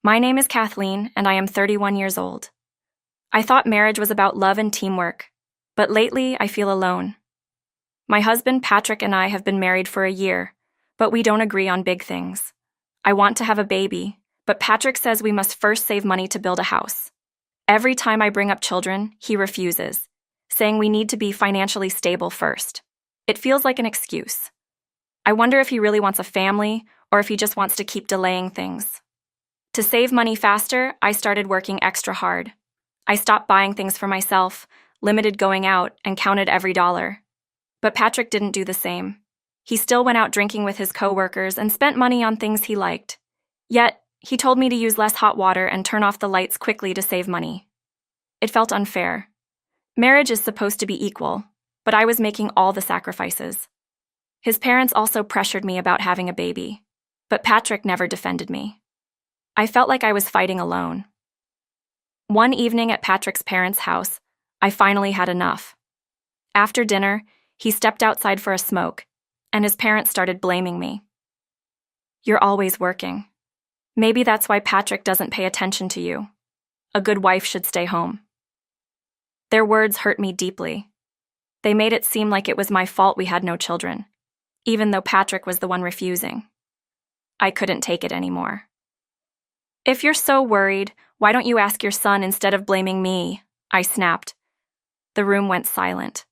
My name is Kathleen, and I am 31 years old. I thought marriage was about love and teamwork, but lately I feel alone. My husband Patrick and I have been married for a year, but we don't agree on big things. I want to have a baby, but Patrick says we must first save money to build a house. Every time I bring up children, he refuses, saying we need to be financially stable first. It feels like an excuse. I wonder if he really wants a family or if he just wants to keep delaying things. To save money faster, I started working extra hard. I stopped buying things for myself, limited going out, and counted every dollar. But Patrick didn't do the same. He still went out drinking with his coworkers and spent money on things he liked. Yet, he told me to use less hot water and turn off the lights quickly to save money. It felt unfair. Marriage is supposed to be equal, but I was making all the sacrifices. His parents also pressured me about having a baby, but Patrick never defended me. I felt like I was fighting alone. One evening at Patrick's parents' house, I finally had enough. After dinner, he stepped outside for a smoke, and his parents started blaming me. "You're always working. Maybe that's why Patrick doesn't pay attention to you. A good wife should stay home." Their words hurt me deeply. They made it seem like it was my fault we had no children, even though Patrick was the one refusing. I couldn't take it anymore. "If you're so worried, why don't you ask your son instead of blaming me?" I snapped. The room went silent.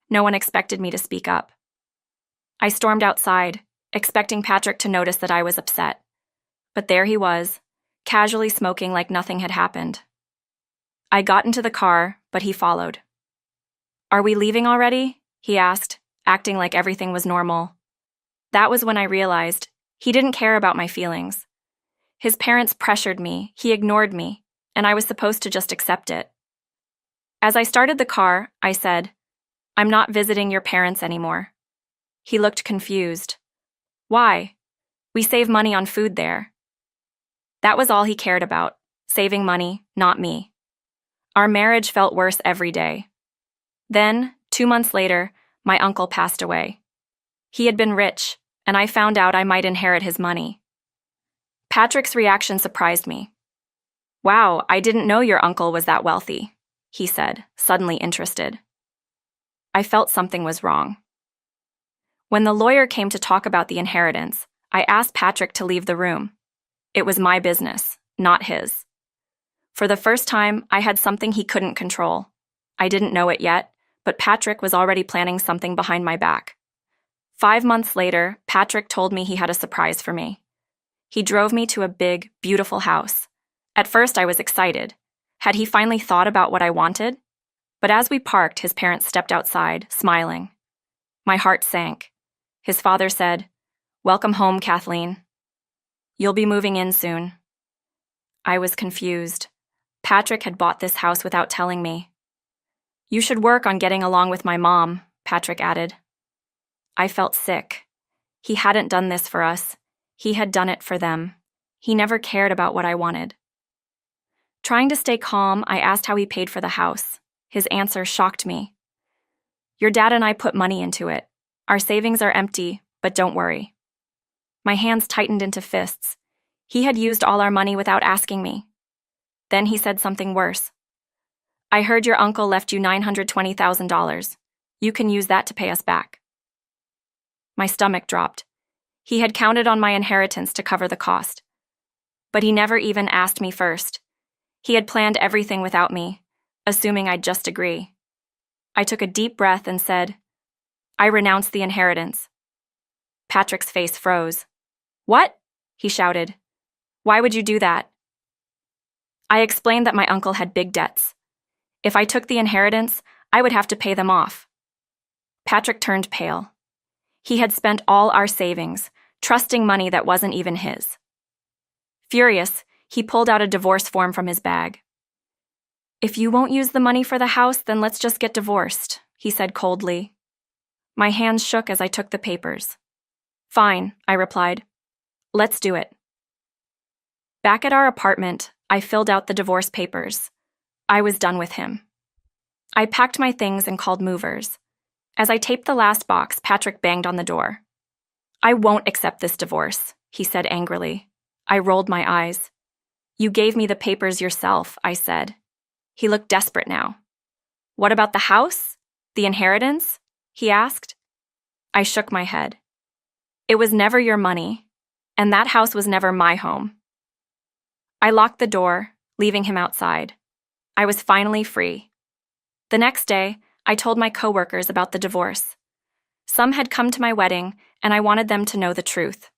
No one expected me to speak up. I stormed outside, expecting Patrick to notice that I was upset. But there he was, casually smoking like nothing had happened. I got into the car, but he followed. "Are we leaving already?" he asked, acting like everything was normal. That was when I realized he didn't care about my feelings. His parents pressured me, he ignored me, and I was supposed to just accept it. As I started the car, I said, "I'm not visiting your parents anymore." He looked confused. "Why? We save money on food there." That was all he cared about, saving money, not me. Our marriage felt worse every day. Then, 2 months later, my uncle passed away. He had been rich, and I found out I might inherit his money. Patrick's reaction surprised me. "Wow, I didn't know your uncle was that wealthy," he said, suddenly interested. I felt something was wrong. When the lawyer came to talk about the inheritance, I asked Patrick to leave the room. It was my business, not his. For the first time, I had something he couldn't control. I didn't know it yet, but Patrick was already planning something behind my back. 5 months later, Patrick told me he had a surprise for me. He drove me to a big, beautiful house. At first, I was excited. Had he finally thought about what I wanted? But as we parked, his parents stepped outside, smiling. My heart sank. His father said, "Welcome home, Kathleen. You'll be moving in soon." I was confused. Patrick had bought this house without telling me. "You should work on getting along with my mom," Patrick added. I felt sick. He hadn't done this for us. He had done it for them. He never cared about what I wanted. Trying to stay calm, I asked how he paid for the house. His answer shocked me. "Your dad and I put money into it. Our savings are empty, but don't worry." My hands tightened into fists. He had used all our money without asking me. Then he said something worse. "I heard your uncle left you $920,000. You can use that to pay us back." My stomach dropped. He had counted on my inheritance to cover the cost. But he never even asked me first. He had planned everything without me, assuming I'd just agree. I took a deep breath and said, "I renounce the inheritance." Patrick's face froze. "What?" he shouted. "Why would you do that?" I explained that my uncle had big debts. If I took the inheritance, I would have to pay them off. Patrick turned pale. He had spent all our savings, trusting money that wasn't even his. Furious, he pulled out a divorce form from his bag. "If you won't use the money for the house, then let's just get divorced," he said coldly. My hands shook as I took the papers. "Fine," I replied. "Let's do it." Back at our apartment, I filled out the divorce papers. I was done with him. I packed my things and called movers. As I taped the last box, Patrick banged on the door. "I won't accept this divorce," he said angrily. I rolled my eyes. You gave me the papers yourself, I said. He looked desperate now. What about the house? The inheritance? He asked. I shook my head. It was never your money, and that house was never my home. I locked the door, leaving him outside. I was finally free. The next day, I told my coworkers about the divorce. Some had come to my wedding, and I wanted them to know the truth.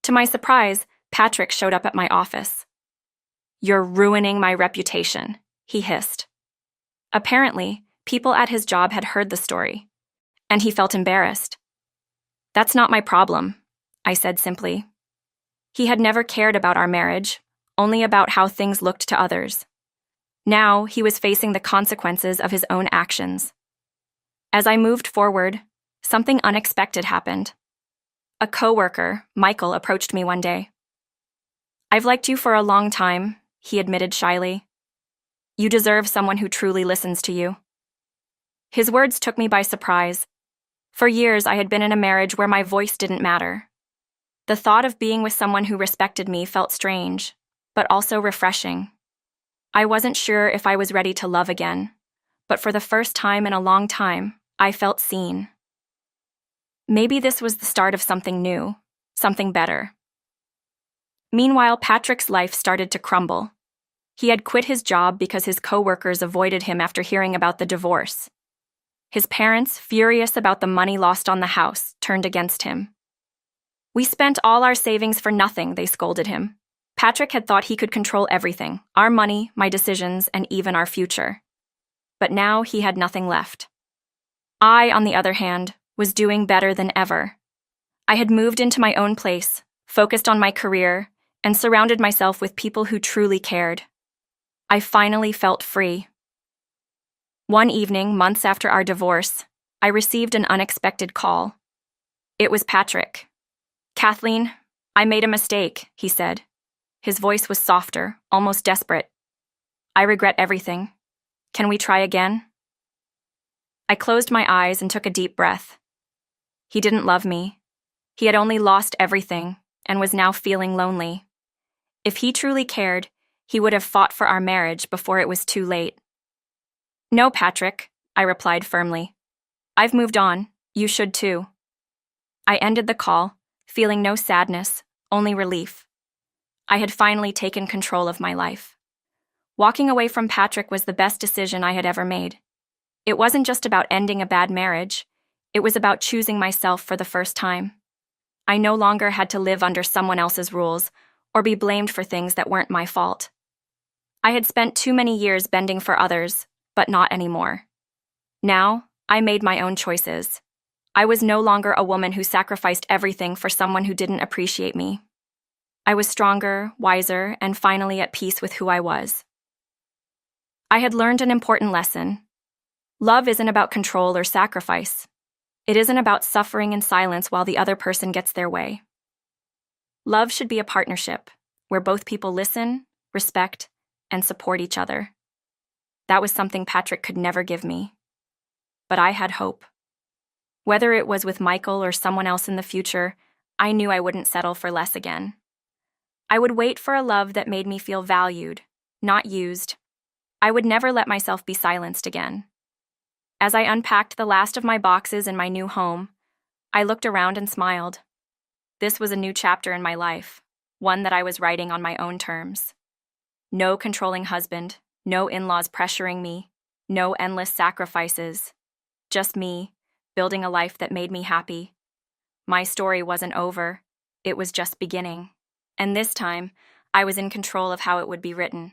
To my surprise, Patrick showed up at my office. You're ruining my reputation, he hissed. Apparently, people at his job had heard the story, and he felt embarrassed. That's not my problem, I said simply. He had never cared about our marriage, only about how things looked to others. Now he was facing the consequences of his own actions. As I moved forward, something unexpected happened. A coworker, Michael, approached me one day. I've liked you for a long time, he admitted shyly. You deserve someone who truly listens to you. His words took me by surprise. For years, I had been in a marriage where my voice didn't matter. The thought of being with someone who respected me felt strange, but also refreshing. I wasn't sure if I was ready to love again, but for the first time in a long time, I felt seen. Maybe this was the start of something new, something better. Meanwhile, Patrick's life started to crumble. He had quit his job because his coworkers avoided him after hearing about the divorce. His parents, furious about the money lost on the house, turned against him. We spent all our savings for nothing, they scolded him. Patrick had thought he could control everything, our money, my decisions, and even our future. But now he had nothing left. I, on the other hand, was doing better than ever. I had moved into my own place, focused on my career, and surrounded myself with people who truly cared. I finally felt free. One evening, months after our divorce, I received an unexpected call. It was Patrick. Kathleen, I made a mistake, he said. His voice was softer, almost desperate. I regret everything. Can we try again? I closed my eyes and took a deep breath. He didn't love me. He had only lost everything and was now feeling lonely. If he truly cared, he would have fought for our marriage before it was too late. No, Patrick, I replied firmly. I've moved on. You should too. I ended the call, feeling no sadness, only relief. I had finally taken control of my life. Walking away from Patrick was the best decision I had ever made. It wasn't just about ending a bad marriage. It was about choosing myself for the first time. I no longer had to live under someone else's rules or be blamed for things that weren't my fault. I had spent too many years bending for others, but not anymore. Now, I made my own choices. I was no longer a woman who sacrificed everything for someone who didn't appreciate me. I was stronger, wiser, and finally at peace with who I was. I had learned an important lesson. Love isn't about control or sacrifice. It isn't about suffering in silence while the other person gets their way. Love should be a partnership, where both people listen, respect, and support each other. That was something Patrick could never give me. But I had hope. Whether it was with Michael or someone else in the future, I knew I wouldn't settle for less again. I would wait for a love that made me feel valued, not used. I would never let myself be silenced again. As I unpacked the last of my boxes in my new home, I looked around and smiled. This was a new chapter in my life, one that I was writing on my own terms. No controlling husband, no in-laws pressuring me, no endless sacrifices. Just me, building a life that made me happy. My story wasn't over, it was just beginning. And this time, I was in control of how it would be written.